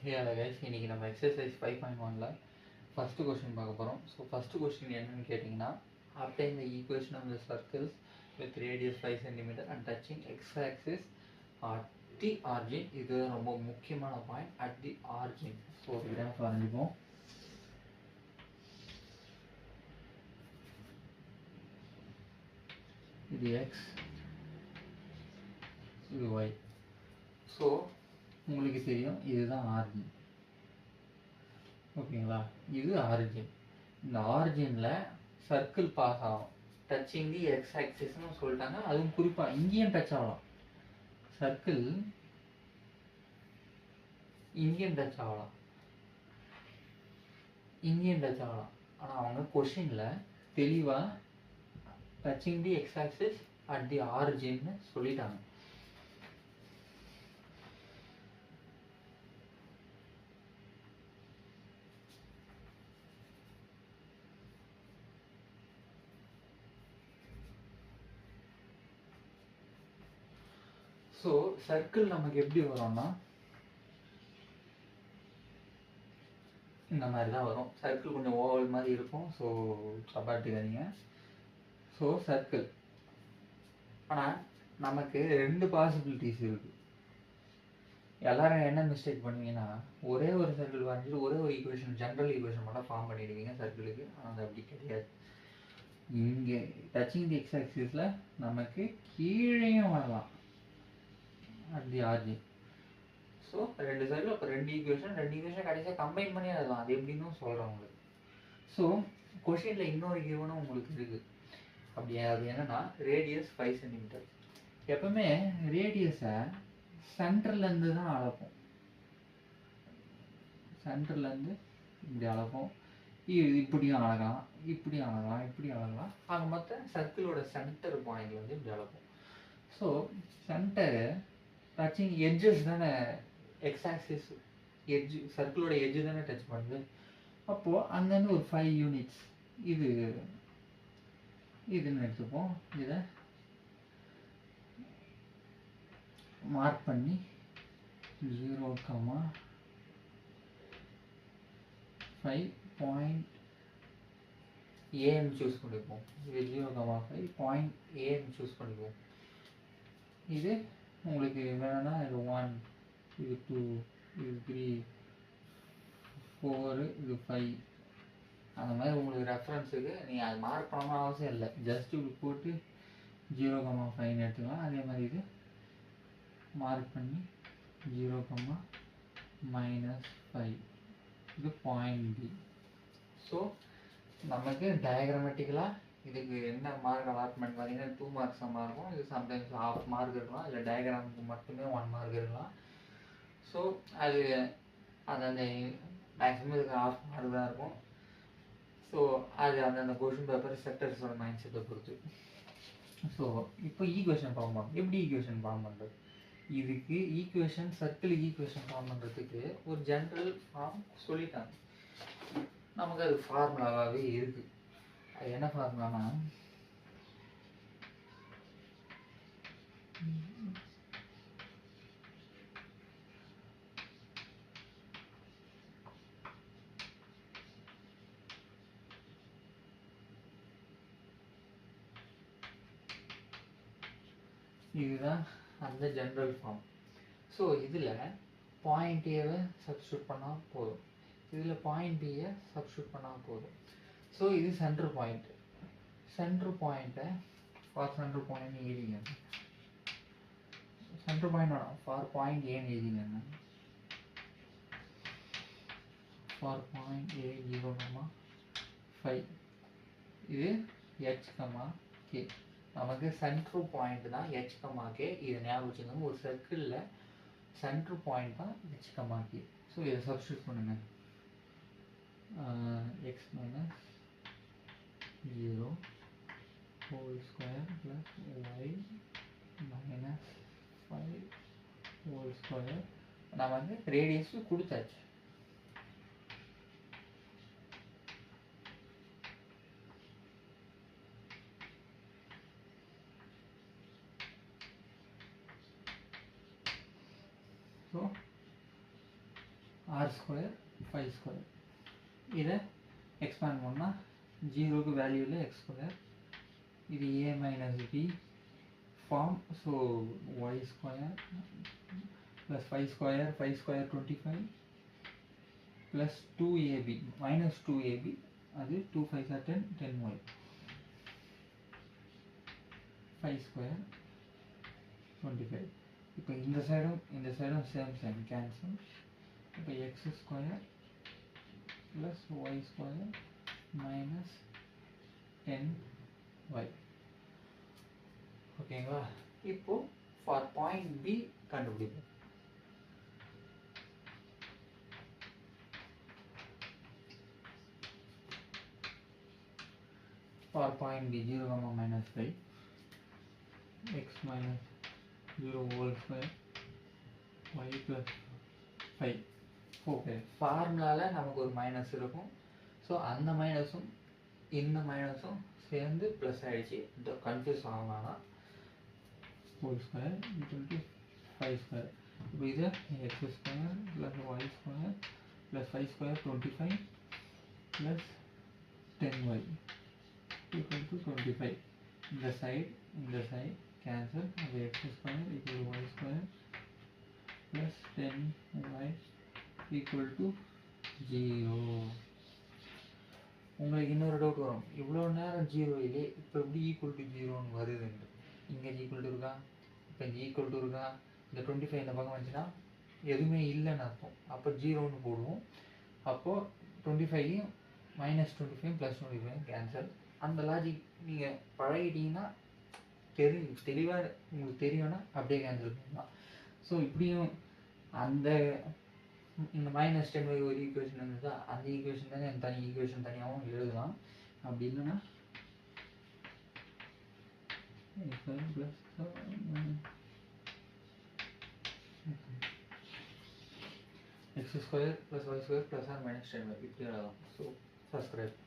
Yeah guys, இன்னைக்கு நம்ம exercise 5.1ல first question பார்க்க போகிறோம். ஸோ ஃபர்ஸ்ட் கொஸ்டின் என்னன்னு கேட்டிங்கன்னா, obtain the equation of the circles with radius 5 cm and touching x-axis at the origin. இது ரொம்ப முக்கியமான point, at the origin. So graph ஆரம்பிப்போம். இது x, இது y. ஸோ உங்களுக்கு தெரியும் இதுதான் ஆரிஜின், ஓகேங்களா? இது ஆரிஜின். இந்த ஆரிஜினில் சர்க்கிள் பாஸ் ஆகும், டச்சிங் தி எக்ஸ் ஆக்சிஸ்னு சொல்லிட்டாங்க. அதுவும் குறிப்பாக இங்கேயும் டச் ஆகலாம், சர்க்கிள் இங்கேயும் டச் ஆகலாம், இங்கேயும் டச் ஆகலாம். ஆனால் அவங்க கொஷினில் தெளிவாக touching the x axis at the ஆரிஜின்னு சொல்லிட்டாங்க. ஸோ சர்க்கிள் நமக்கு எப்படி வரும்னா இந்த மாதிரி தான் வரும். சர்க்கிள் கொஞ்சம் ஓவல் மாதிரி இருக்கும், ஸோ தப்பாட்டிக்காதீங்க. ஸோ சர்க்கிள், ஆனால் நமக்கு ரெண்டு பாசிபிலிட்டிஸ் இருக்குது. எல்லாரும் என்ன மிஸ்டேக் பண்ணுவீங்கன்னா, ஒரே ஒரு சர்க்கிள் வரைஞ்சிட்டு ஒரே ஒரு ஈக்குவேஷன், ஜென்ரல் ஈக்குவேஷன் மட்டும் ஃபார்ம் பண்ணிடுவீங்க சர்க்கிளுக்கு. ஆனால் அது அப்படி கிடையாது. இங்கே டச்சிங் தி எக்ஸ் ஆக்சிஸில் நமக்கு கீழேயும் வரலாம் at the origin. ஸோ ரெண்டு சைடில் இப்போ ரெண்டு ஈக்குவேஷன் கடைசியாக கம்பைன் பண்ணி எழுதலாம். அது எப்படின்னு சொல்கிறேன் உங்களுக்கு. ஸோ கொஷினில் இன்னொரு கிவனும் உங்களுக்கு இருக்குது. அப்படி அது என்னென்னா, ரேடியஸ் 5 cm. எப்பவுமே ரேடியஸை சென்டர்லேருந்து தான் அளப்போம். சென்டர்லேருந்து இப்படி அளப்போம். இப்படியும் அளக்கலாம், இப்படியும் அளக்கலாம், இப்படி அளக்கலாம். ஆக மொத்தம் சர்க்கிளோட சென்டர் பாயிண்ட் வந்து இப்படி அளப்போம். ஸோ சென்டரு டச்சிங் எட்ஜஸ் தானே, எக்ஸ் ஆக்சிஸ் எட்ஜ், சர்க்கிளோட எட்ஜு தானே டச் பண்ணுது. அப்போது அங்கேருந்து ஒரு 5 யூனிட்ஸ் இதுன்னு எடுத்துப்போம். இதை மார்க் பண்ணி 0,5 பாயிண்ட் ஏன்னு சூஸ் பண்ணிப்போம். இது 0,5 பாயிண்ட் ஏன்னு சூஸ் பண்ணிப்போம். இது உங்களுக்கு வேணும்னா இது 1, இது 2, இது 3, 4, இது 5, அந்த மாதிரி உங்களுக்கு ரெஃபரன்ஸுக்கு நீங்கள் அது மார்க் பண்ணணும் அவசியம் இல்லை. ஜஸ்ட் இப்படி போட்டு 0,5 எடுத்துக்கலாம். அதே மாதிரி இது மார்க் பண்ணி 0,-5, இது பாயிண்ட் பி. ஸோ நமக்கு டயக்ராமேட்டிக்கலாக இதுக்கு என்ன மார்க் அலாட்மெண்ட் பார்த்தீங்கன்னா 2 மார்க்ஸ் தான் இருக்கும். இது சம்டைம்ஸ் 1/2 மார்க் இருக்கலாம், இல்லை டயக்ராமுக்கு மட்டுமே 1 மார்க் இருக்கலாம். ஸோ அது அந்த மேக்ஸிமம் இதுக்கு 1/2 மார்க் தான் இருக்கும். ஸோ அது அந்த கொஷின் பேப்பர் செக்டர்ஸோட மைண்ட் செட்டை பொறுத்து. ஸோ இப்போ ஈக்குவேஷன் ஃபார்ம் பண்ணுறோம். எப்படி ஈக்குவேஷன் ஃபார்ம் பண்ணுறது? இதுக்கு ஈக்குவேஷன், சர்க்கிளுக்கு ஈக்குவேஷன் ஃபார்ம் பண்ணுறதுக்கு ஒரு ஜென்ரல் ஃபார்ம் சொல்லிட்டாங்க. நமக்கு அது ஃபார்முலாவாகவே இருக்குது. அது என்ன ஃபார்முலானா, இதுதான் அந்த ஜென்ரல் ஃபார்ம். ஸோ இதில் பாயிண்ட் ஏவை சப்ஸ்டியூட் பண்ணால் போதும், இதில் பாயிண்ட் பியை சப்ஸ்டியூட் பண்ணால் போதும். ஸோ இது சென்டர் பாயிண்ட். சென்டர் பாயிண்ட்டை ஃபார் சென்டர் பாயிண்ட் எழுதிங்க. சென்டர் பாயிண்ட் வேணும், ஃபார் பாயிண்ட் ஏன்னு எழுதிங்க. ஃபார் பாயிண்ட் ஏ 0,5, இது h, k. நமக்கு சென்ட்ரல் பாயிண்ட் தான் h, k. இதை ஞாபகம் வச்சுக்கோங்க. ஒரு சர்க்கிளில் சென்ட்ரல் பாயிண்ட் தான் h, k. ஸோ இதை சப்ஸ்டியூட் பண்ணுங்க. x - 0 whole square plus y minus 5 whole square. நான் வந்து ரேடியஸ் கொடுத்தாச்சு. So r square 5 square. இதை எக்ஸ்பேண்ட் பண்ணால் ஜீரோக்கு வேல்யூவில் எக்ஸ் ஸ்கொயர், இது a minus b form. So y square plus 5 square 25 plus 2ab minus 2ab, அது 2 5 are 10 10y 5 ஸ்கொயர் 25. இப்போ இந்த சைடும் சேம் கேன்சல். இப்போ X square plus Y square minus 10y. ஓகேங்களா? இப்போ ஃபார் பாயிண்ட் பி கண்டுபிடிப்போம். For point B 0, minus 5 x minus 0 whole square y plus 5. Okay, ஃபார்முலாவில் நமக்கு ஒரு மைனஸ் இருக்கும். ஸோ அந்த மைனஸும் இந்த மைனஸும் சேர்ந்து ப்ளஸ் ஆகிடுச்சு. இந்த கன்ஃபியூஸ் ஆகலாம்னா whole square equal to 5 square. இப்போ இது x square plus Y square plus 5 square 25 plus 10y equal to 25. இந்த side cancel. அது x square equal to y square plus 10y equal to 0. உங்களுக்கு இன்னொரு டவுட் வரும், இவ்வளோ நேரம் 0 இல்லையே, இப்போ எப்படி ஈக்குவல் டு 0ன்னு வருதுன்ட்டு. இங்கே ஈக்குவல் டு இருக்கா, இப்போ இங்கே ஈக்குவல் டு இருக்கா, இந்த 25 இந்த பக்கம் வந்துச்சுன்னா எதுவுமே இல்லைன்னு அர்த்தம். அப்போ 0ன்னு போடுவோம். அப்போது 25 மைனஸ் 25 ப்ளஸ் 25 கேன்சல். அந்த லாஜிக் நீங்கள் பழகிட்டீங்கன்னா தெளிவாக உங்களுக்கு தெரியும்னா அப்படியே கேன்சல் பண்ணலாம். ஸோ இப்படியும் அந்த இந்த மைனஸ் 10y ஒரு ஈக்குவேஷன் இருந்ததா, அந்த ஈக்குவேஷன் தானே தனி ஈக்குவேஷன் தனியாகவும் எழுதலாம். அப்படி இல்லைன்னா x square plus y square plus or minus 10y இப்படி எழுதலாம். So subscribe.